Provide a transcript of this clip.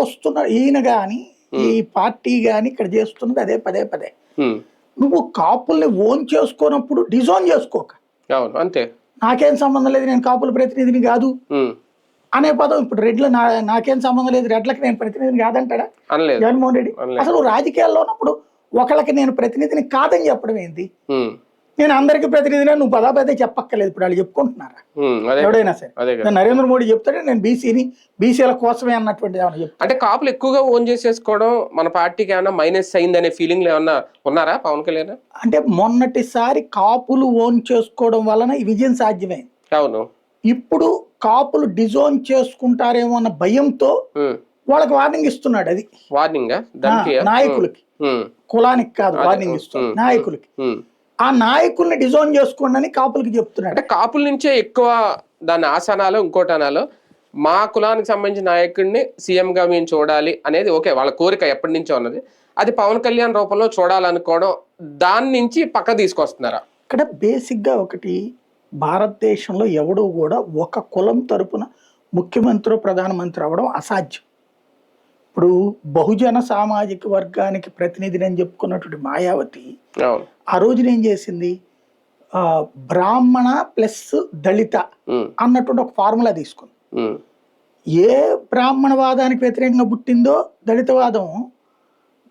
వస్తున్న ఈయన గాని ఈ పార్టీ గాని ఇక్కడ చేస్తున్నది అదే పదే పదే. నువ్వు కాపుల్ని ఓన్ చేసుకోనప్పుడు డిజోన్ చేసుకోక, అంతే, నాకేం సంబంధం లేదు నేను కాపుల ప్రతినిధిని కాదు అనే పదం. ఇప్పుడు రెడ్లు నాకేం సంబంధం లేదు రెడ్లకి నేను ప్రతినిధిని కాదంటాడా జగన్మోహన్ రెడ్డి? అసలు రాజకీయాల్లో ఉన్నప్పుడు ఒకళ్ళకి నేను ప్రతినిధిని కాదని చెప్పడం ఏంటి? నేను అందరికి ప్రతినిధిని నువ్వు పదాపదే చెప్పక్కర్లేదు. ఇప్పుడు వాళ్ళు చెప్పుకుంటున్నారా ఎవడైనా సరే? నరేంద్ర మోడీ చెప్తాడే నేను బీసీని, బీసీల కోసమే అన్నటువంటి ఏమన్నా చెప్తా. అంటే కాపులు ఎక్కువగా ఓన్ చేసేసుకోవడం మన పార్టీకి ఏమన్నా మైనస్ అయిందనే ఫీలింగ్ ఏమన్నా ఉన్నారా పవన్ కళ్యాణ్? అంటే మొన్నటిసారి కాపులు ఓన్ చేసుకోవడం వలన ఈ విజయం సాధ్యమైంది. అవును. ఇప్పుడు కాపులు డిజోన్ చేసుకుంటారేమో అన్న భయంతో వాళ్ళకి వార్నింగ్ ఇస్తున్నాడు. అది వార్నింగ్ నాయకులకి, కులానికి కాదు వార్నింగ్ ఇస్తున్నాడు నాయకులకి. ఆ నాయకుల్ని డిజోన్ చేసుకోండి అని కాపులకి చెప్తున్నాడు. అంటే కాపుల నుంచే ఎక్కువ దాని ఆసనాలు ఇంకోటి అనాలో మా కులానికి సంబంధించిన నాయకుడిని సీఎంగా మేము చూడాలి అనేది ఓకే, వాళ్ళ కోరిక ఎప్పటి నుంచో ఉన్నది. అది పవన్ కళ్యాణ్ రూపంలో చూడాలనుకోవడం, దాని నుంచి పక్క తీసుకొస్తున్నారా? ఇక్కడ బేసిక్గా ఒకటి, భారతదేశంలో ఎవడూ కూడా ఒక కులం తరపున ముఖ్యమంత్రి ప్రధానమంత్రి అవ్వడం అసాధ్యం. ఇప్పుడు బహుజన సామాజిక వర్గానికి ప్రతినిధిని అని చెప్పుకున్నటువంటి మాయావతి ఆ రోజున ఏం చేసింది, బ్రాహ్మణ ప్లస్ దళిత అన్నటువంటి ఒక ఫార్ములా తీసుకుంది. ఏ బ్రాహ్మణవాదానికి వ్యతిరేకంగా పుట్టిందో దళితవాదం